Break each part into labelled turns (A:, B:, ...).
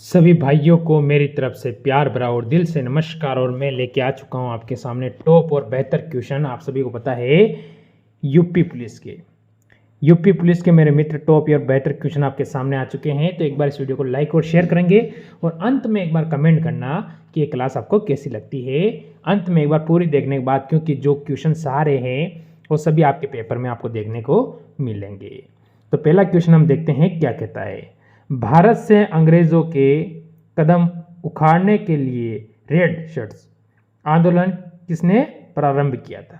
A: सभी भाइयों को मेरी तरफ से प्यार भरा और दिल से नमस्कार। और मैं लेके आ चुका हूं आपके सामने टॉप और बेहतर क्वेश्चन। आप सभी को पता है यूपी पुलिस के मेरे मित्र टॉप और बेहतर क्वेश्चन आपके सामने आ चुके हैं। तो एक बार इस वीडियो को लाइक और शेयर करेंगे और अंत में एक बार कमेंट करना कि ये क्लास आपको कैसी लगती है। अंत में एक बार पूरी देखने के बाद, क्योंकि जो क्वेश्चन आ रहे हैं वो सभी आपके पेपर में आपको देखने को मिलेंगे। तो पहला क्वेश्चन हम देखते हैं क्या कहता है। भारत से अंग्रेजों के कदम उखाड़ने के लिए रेड शर्ट्स आंदोलन किसने प्रारंभ किया था?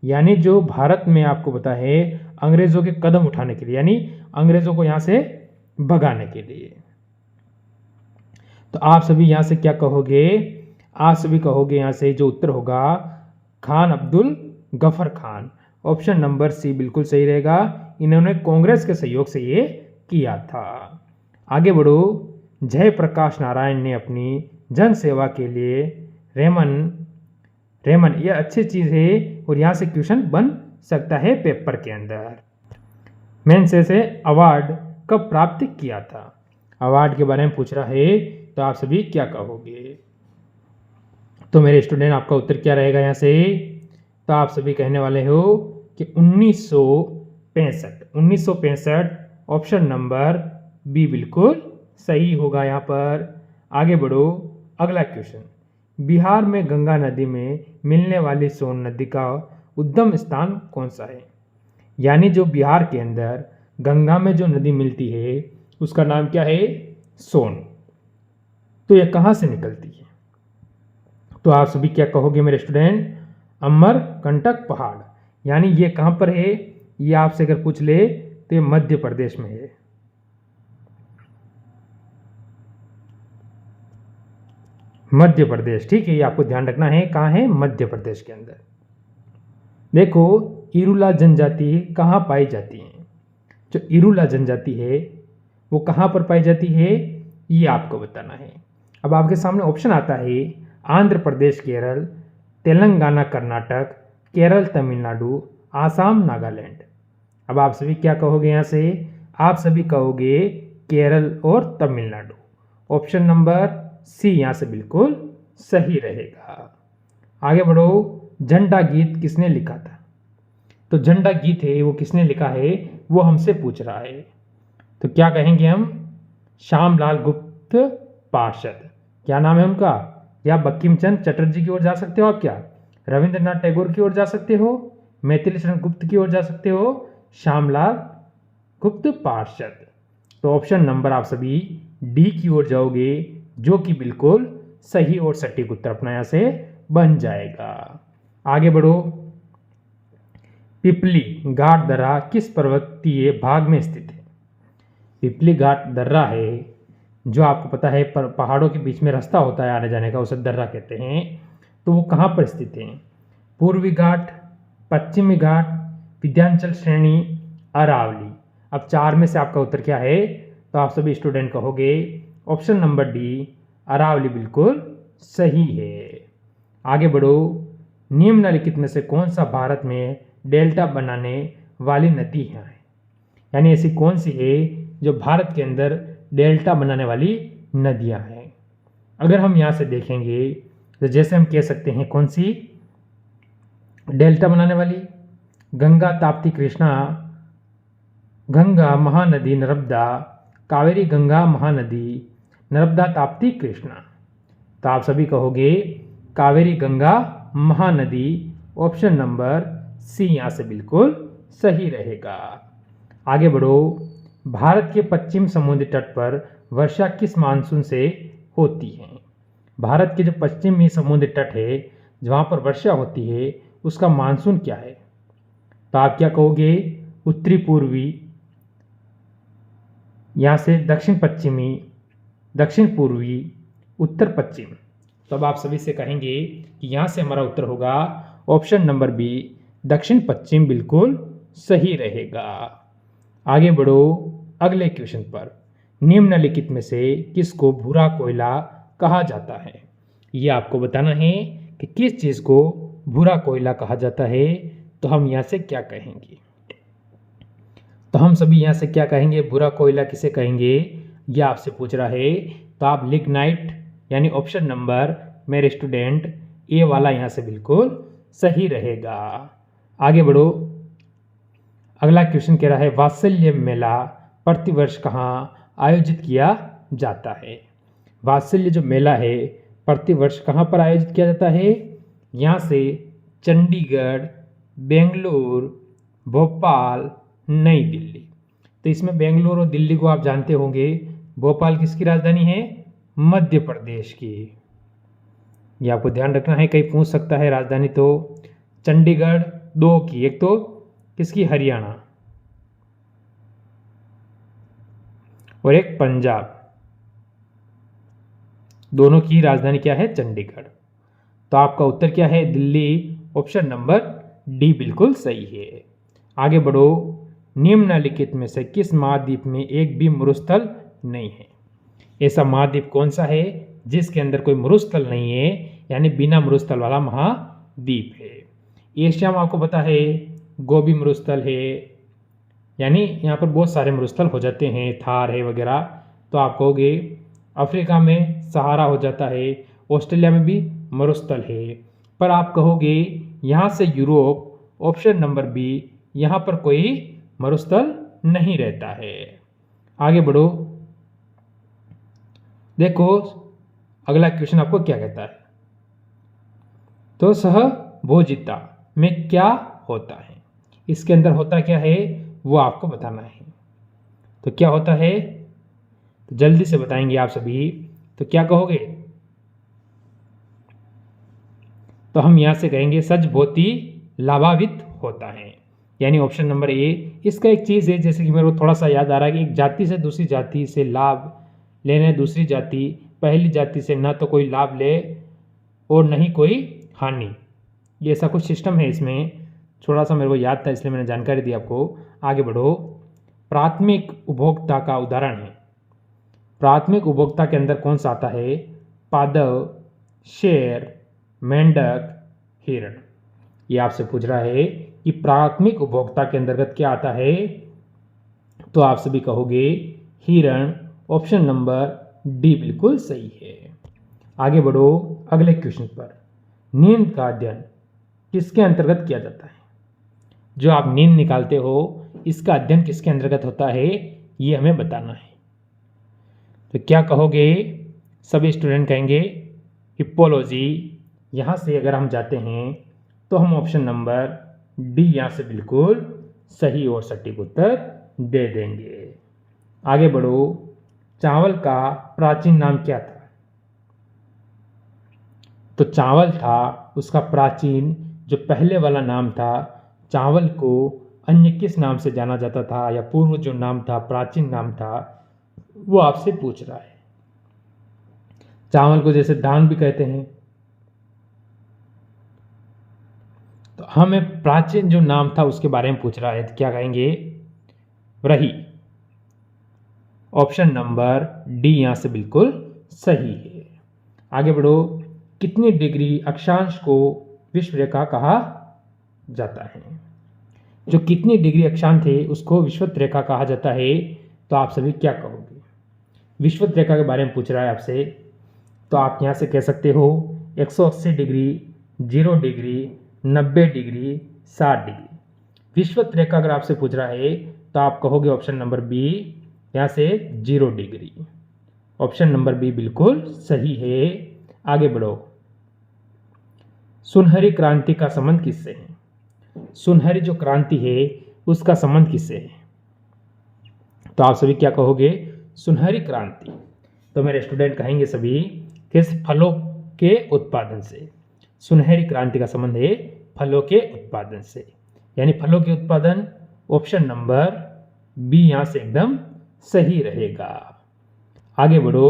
A: यानी जो भारत में आपको पता है अंग्रेजों के कदम उठाने के लिए, यानी अंग्रेजों को यहां से भगाने के लिए। तो आप सभी यहां से क्या कहोगे? आप सभी कहोगे यहां से जो उत्तर होगा Khan Abdul Gaffar Khan. Option number C बिल्कुल सही रहेगा। इन्होंने कांग्रेस के सहयोग से ये किया था। आगे बढ़ो। जयप्रकाश नारायण ने अपनी जन सेवा के लिए रेमन यह अच्छी चीज़ है और यहाँ से क्वेश्चन बन सकता है पेपर के अंदर। मैंसे से अवार्ड कब प्राप्त किया था? अवार्ड के बारे में पूछ रहा है, तो आप सभी क्या कहोगे? तो मेरे स्टूडेंट आपका उत्तर क्या रहेगा यहाँ से? तो आप सभी कहने वाले हो कि 1965 ऑप्शन नंबर बी बिल्कुल सही होगा यहाँ पर। आगे बढ़ो। अगला क्वेश्चन। बिहार में गंगा नदी में मिलने वाली सोन नदी का उद्गम स्थान कौन सा है? यानी जो बिहार के अंदर गंगा में जो नदी मिलती है उसका नाम क्या है? सोन। तो यह कहाँ से निकलती है? तो आप सभी क्या कहोगे मेरे स्टूडेंट? अमरकंटक पहाड़। यानी ये कहाँ पर है? ये आपसे अगर पूछ ले तो ये मध्य प्रदेश में है। मध्य प्रदेश, ठीक है, ये आपको ध्यान रखना है। कहाँ है? मध्य प्रदेश के अंदर। देखो, इरुला जनजाति कहाँ पाई जाती है? जो इरुला जनजाति है वो कहाँ पर पाई जाती है ये आपको बताना है। अब आपके सामने ऑप्शन आता है आंध्र प्रदेश, केरल, तेलंगाना, कर्नाटक, केरल, तमिलनाडु, आसाम, नागालैंड। अब आप सभी क्या कहोगे यहाँ से? आप सभी कहोगे केरल और तमिलनाडु। ऑप्शन नंबर सी यहाँ से बिल्कुल सही रहेगा। आगे बढ़ो। झंडा गीत किसने लिखा था? तो झंडा गीत है वो किसने लिखा है वो हमसे पूछ रहा है। तो क्या कहेंगे हम? श्यामलाल गुप्त पार्षद। क्या नाम है उनका? या बंकिम चंद्र चटर्जी की ओर जा सकते हो आप, क्या रविंद्रनाथ टैगोर की ओर जा सकते हो, मैथिली शरण गुप्त की ओर जा सकते हो, श्यामलाल गुप्त पार्षद। तो ऑप्शन नंबर आप सभी डी की ओर जाओगे, जो कि बिल्कुल सही और सटीक उत्तर अपना यहां से बन जाएगा। आगे बढ़ो। पिपली घाट दर्रा किस पर्वतीय भाग में स्थित है? पिपली घाट दर्रा है जो आपको पता है पहाड़ों के बीच में रास्ता होता है आने जाने का, उसे दर्रा कहते हैं। तो वो कहाँ पर स्थित है? पूर्वी घाट, पश्चिमी घाट, विंध्याचल श्रेणी, अरावली। अब चार में से आपका उत्तर क्या है? तो आप सभी स्टूडेंट कहोगे ऑप्शन नंबर डी, अरावली बिल्कुल सही है। आगे बढ़ो। निम्नलिखित में से कौन सा भारत में डेल्टा बनाने वाली नदी है? यानी ऐसी कौन सी है जो भारत के अंदर डेल्टा बनाने वाली नदियां हैं? अगर हम यहाँ से देखेंगे तो जैसे हम कह सकते हैं कौन सी डेल्टा बनाने वाली? गंगा, ताप्ती, कृष्णा, गंगा, महानदी, नर्मदा, कावेरी, गंगा, महानदी, नर्मदा, ताप्ती, कृष्णा। तो आप सभी कहोगे Kaveri, Ganga, Mahanadi. Option number C यहाँ से बिल्कुल सही रहेगा। आगे बढ़ो। भारत के पश्चिम समुद्री तट पर वर्षा किस मानसून से होती है? भारत के जो पश्चिमी समुद्री तट है जहाँ पर वर्षा होती है उसका मानसून क्या है? तो आप क्या कहोगे? उत्तरी पूर्वी, यहाँ से दक्षिण पश्चिमी, दक्षिण पूर्वी, उत्तर पश्चिम। तो अब आप सभी से कहेंगे कि यहाँ से हमारा उत्तर होगा ऑप्शन नंबर बी, दक्षिण पश्चिम बिल्कुल सही रहेगा। आगे बढ़ो अगले क्वेश्चन पर। निम्नलिखित में से किसको भूरा कोयला कहा जाता है? ये आपको बताना है कि किस चीज़ को भूरा कोयला कहा जाता है। तो हम यहाँ से क्या कहेंगे? तो हम सभी यहाँ से क्या कहेंगे? भूरा कोयला किसे कहेंगे ये आपसे पूछ रहा है। तो आप लिग्नाइट यानी ऑप्शन नंबर मेरे स्टूडेंट ए वाला यहाँ से बिल्कुल सही रहेगा। आगे बढ़ो। अगला क्वेश्चन कह रहा है वात्सल्य मेला प्रतिवर्ष कहाँ आयोजित किया जाता है। वात्सल्य जो मेला है प्रतिवर्ष कहाँ पर आयोजित किया जाता है? यहाँ से चंडीगढ़, बेंगलुरु, भोपाल, नई दिल्ली। तो इसमें बेंगलुरु और दिल्ली को आप जानते होंगे। भोपाल किसकी राजधानी है? मध्य प्रदेश की। ये आपको ध्यान रखना है, कहीं पूछ सकता है राजधानी। तो चंडीगढ़ दो की, एक तो किसकी? हरियाणा, और एक पंजाब, दोनों की राजधानी क्या है? चंडीगढ़। तो आपका उत्तर क्या है? दिल्ली, ऑप्शन नंबर डी बिल्कुल सही है। आगे बढ़ो। निम्नलिखित में से किस महाद्वीप में एक भी मरुस्थल नहीं है? ऐसा महाद्वीप कौन सा है जिसके अंदर कोई मरुस्थल नहीं है, यानी बिना मरुस्थल वाला महाद्वीप है? एशिया में आपको पता है गोबी मरुस्थल है, यानी यहाँ पर बहुत सारे मरुस्थल हो जाते हैं, थार है वगैरह। तो आप कहोगे अफ्रीका में सहारा हो जाता है, ऑस्ट्रेलिया में भी मरुस्थल है। पर आप कहोगे यहाँ से यूरोप, ऑप्शन नंबर बी, यहाँ पर कोई मरुस्थल नहीं रहता है। आगे बढ़ो। देखो अगला क्वेश्चन आपको क्या कहता है। तो सहभोजिता में क्या होता है? इसके अंदर होता क्या है वो आपको बताना है। तो क्या होता है? तो जल्दी से बताएंगे आप सभी। तो क्या कहोगे? तो हम यहां से कहेंगे सजभोती लाभान्वित होता है, यानी ऑप्शन नंबर ए। इसका एक चीज़ है, जैसे कि मेरे को थोड़ा सा याद आ रहा है कि एक जाति से दूसरी जाति से लाभ लेने, दूसरी जाति पहली जाति से ना तो कोई लाभ ले और नहीं कोई हानि, ये ऐसा कुछ सिस्टम है इसमें। थोड़ा सा मेरे को याद था इसलिए मैंने जानकारी दी आपको। आगे बढ़ो। प्राथमिक उपभोक्ता का उदाहरण है। प्राथमिक उपभोक्ता के अंदर कौन सा आता है? पादव, शेर, मेंढक, हिरण। ये आपसे पूछ रहा है कि प्राथमिक उपभोक्ता के अंतर्गत क्या आता है। तो आप सभी कहोगे हिरण, ऑप्शन नंबर डी बिल्कुल सही है। आगे बढ़ो अगले क्वेश्चन पर। नींद का अध्ययन किसके अंतर्गत किया जाता है? जो आप नींद निकालते हो इसका अध्ययन किसके अंतर्गत होता है, ये हमें बताना है। तो क्या कहोगे? सभी स्टूडेंट कहेंगे हिप्पोलॉजी। यहाँ से अगर हम जाते हैं तो हम ऑप्शन नंबर डी यहाँ से बिल्कुल सही और सटीक उत्तर दे देंगे। आगे बढ़ो। चावल का प्राचीन नाम क्या था? तो चावल था उसका प्राचीन जो पहले वाला नाम था। चावल को अन्य किस नाम से जाना जाता था, या पूर्व जो नाम था, प्राचीन नाम था, वो आपसे पूछ रहा है। चावल को जैसे धान भी कहते हैं, तो हमें प्राचीन जो नाम था उसके बारे में पूछ रहा है। तो क्या कहेंगे? रही, ऑप्शन नंबर डी यहाँ से बिल्कुल सही है। आगे बढ़ो। कितनी डिग्री अक्षांश को विषुवत रेखा कहा जाता है? जो कितनी डिग्री अक्षांश है उसको विषुवत रेखा कहा जाता है। तो आप सभी क्या कहोगे? विषुवत रेखा के बारे में पूछ रहा है आपसे। तो आप यहाँ से कह सकते हो 180 डिग्री, 0 डिग्री, 90 डिग्री, 60 डिग्री। विषुवत रेखा अगर आपसे पूछ रहा है तो आप कहोगे ऑप्शन नंबर बी, यहाँ से 0 डिग्री। ऑप्शन नंबर बी बिल्कुल सही है। आगे बढ़ो। सुनहरी क्रांति का संबंध किससे है? सुनहरी जो क्रांति है उसका संबंध किससे है? तो आप सभी क्या कहोगे? सुनहरी क्रांति। तो मेरे स्टूडेंट कहेंगे सभी किस? फलों के उत्पादन से। सुनहरी क्रांति का संबंध है फलों के उत्पादन से, यानी फलों के उत्पादन, ऑप्शन नंबर बी यहाँ से एकदम सही रहेगा। आगे बढ़ो।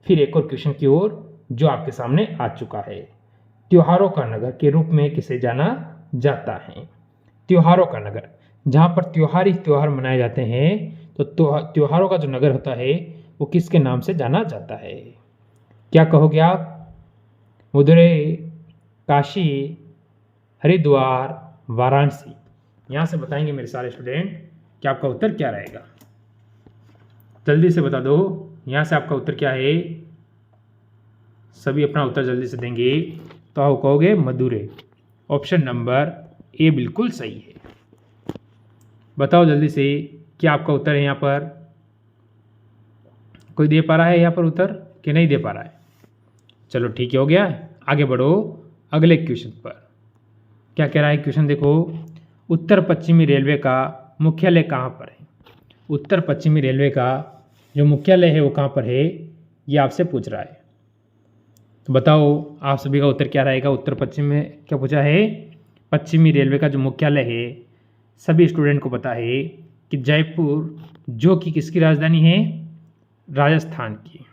A: फिर एक और क्वेश्चन की ओर जो आपके सामने आ चुका है। त्योहारों का नगर के रूप में किसे जाना जाता है? त्योहारों का नगर, जहाँ पर त्योहार ही त्योहार मनाए जाते हैं, तो त्योहारों का जो नगर होता है वो किसके नाम से जाना जाता है? क्या कहोगे आप? मदुरई, काशी, हरिद्वार, वाराणसी। यहाँ से बताएंगे मेरे सारे स्टूडेंट कि आपका उत्तर क्या रहेगा। जल्दी से बता दो। यहाँ से आपका उत्तर क्या है, सभी अपना उत्तर जल्दी से देंगे तो आप कहोगे मदुरै। ऑप्शन नंबर ए बिल्कुल सही है। बताओ जल्दी से क्या आपका उत्तर है यहाँ पर, कोई दे पा रहा है यहाँ पर उत्तर कि नहीं दे पा रहा है? चलो ठीक है, हो गया। आगे बढ़ो अगले क्वेश्चन पर। क्या कह रहा है क्वेश्चन देखो, उत्तर पश्चिमी रेलवे का मुख्यालय कहाँ पर है? उत्तर पश्चिमी रेलवे का जो मुख्यालय है वो कहाँ पर है, ये आपसे पूछ रहा है। तो बताओ आप सभी का उत्तर क्या रहेगा। उत्तर पश्चिम में क्या पूछा है, पश्चिमी रेलवे का जो मुख्यालय है सभी स्टूडेंट को पता है कि जयपुर, जो कि किसकी राजधानी है, राजस्थान की।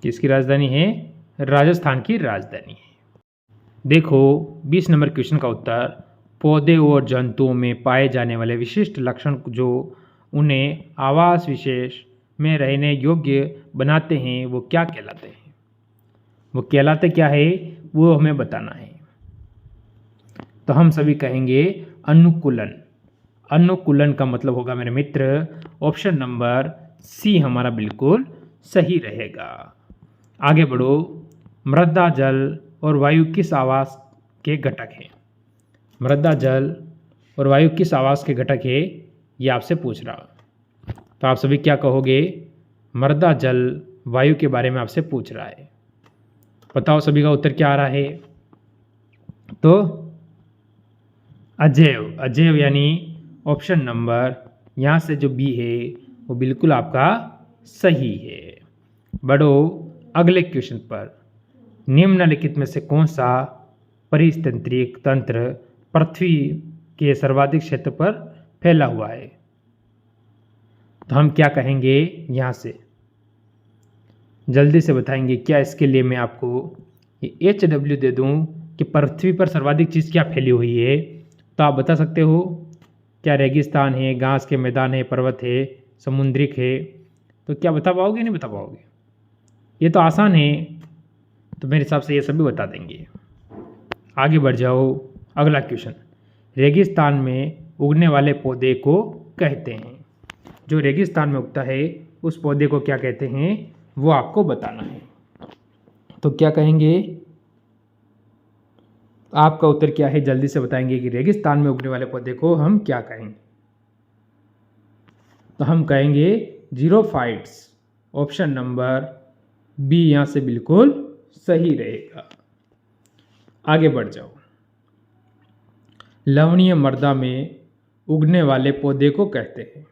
A: किसकी राजधानी है, राजस्थान की राजधानी है। देखो 20 नंबर क्वेश्चन का उत्तर, पौधे और जंतुओं में पाए जाने वाले विशिष्ट लक्षण जो उन्हें आवास विशेष में रहने योग्य बनाते हैं वो क्या कहलाते हैं? वो कहलाते क्या है वो हमें बताना है। तो हम सभी कहेंगे अनुकूलन। अनुकूलन का मतलब होगा मेरे मित्र ऑप्शन नंबर सी हमारा बिल्कुल सही रहेगा। आगे बढ़ो, मृदा, जल और वायु किस आवास के घटक हैं? मृदा, जल और वायु किस आवास के घटक है, ये आपसे पूछ रहा। तो आप सभी क्या कहोगे, मृदा, जल, वायु के बारे में आपसे पूछ रहा है। बताओ सभी का उत्तर क्या आ रहा है। तो अजैव, अजैव यानी ऑप्शन नंबर यहाँ से जो बी है वो बिल्कुल आपका सही है। बढ़ो अगले क्वेश्चन पर, निम्नलिखित में से कौन सा परितंत्रीय तंत्र पृथ्वी के सर्वाधिक क्षेत्र पर फैला हुआ है? तो हम क्या कहेंगे यहाँ से, जल्दी से बताएंगे। क्या इसके लिए मैं आपको HW दे दूँ कि पृथ्वी पर सर्वाधिक चीज़ क्या फैली हुई है? तो आप बता सकते हो क्या रेगिस्तान है, घास के मैदान है, पर्वत है, समुद्रिक है? तो क्या बता पाओगे, नहीं बता पाओगे? ये तो आसान है, तो मेरे हिसाब से ये सभी बता देंगे। आगे बढ़ जाओ अगला क्वेश्चन, रेगिस्तान में उगने वाले पौधे को कहते हैं। जो रेगिस्तान में उगता है उस पौधे को क्या कहते हैं वो आपको बताना है। तो क्या कहेंगे, आपका उत्तर क्या है जल्दी से बताएंगे कि रेगिस्तान में उगने वाले पौधे को हम क्या कहेंगे। तो हम कहेंगे जीरोफाइट्स। ऑप्शन नंबर बी यहाँ से बिल्कुल सही रहेगा। आगे बढ़ जाओ, लवणीय मृदा में उगने वाले पौधे को कहते हैं।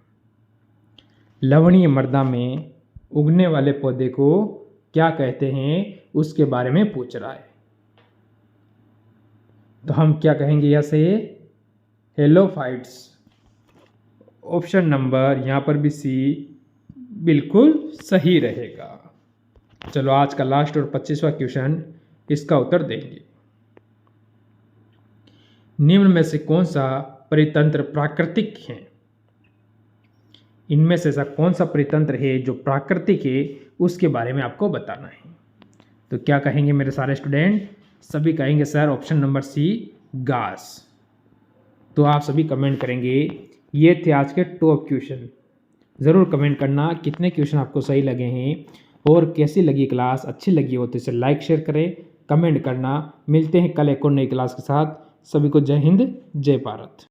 A: लवणीय मृदा में उगने वाले पौधे को क्या कहते हैं उसके बारे में पूछ रहा है। तो हम क्या कहेंगे यहाँ से, हेलोफाइट्स। ऑप्शन नंबर यहाँ पर भी सी बिल्कुल सही रहेगा। चलो आज का लास्ट और 25वां क्वेश्चन, इसका उत्तर देंगे। निम्न में से कौन सा परितंत्र प्राकृतिक है? इनमें से ऐसा कौन सा परितंत्र है जो प्राकृतिक है उसके बारे में आपको बताना है। तो क्या कहेंगे मेरे सारे स्टूडेंट, सभी कहेंगे सर ऑप्शन नंबर सी घास। तो आप सभी कमेंट करेंगे। ये थे आज के टॉप क्वेश्चन। ज़रूर कमेंट करना कितने क्वेश्चन आपको सही लगे हैं और कैसी लगी क्लास। अच्छी लगी हो तो इसे लाइक शेयर करें, कमेंट करना। मिलते हैं कल एक और नई क्लास के साथ। सभी को जय हिंद, जय भारत।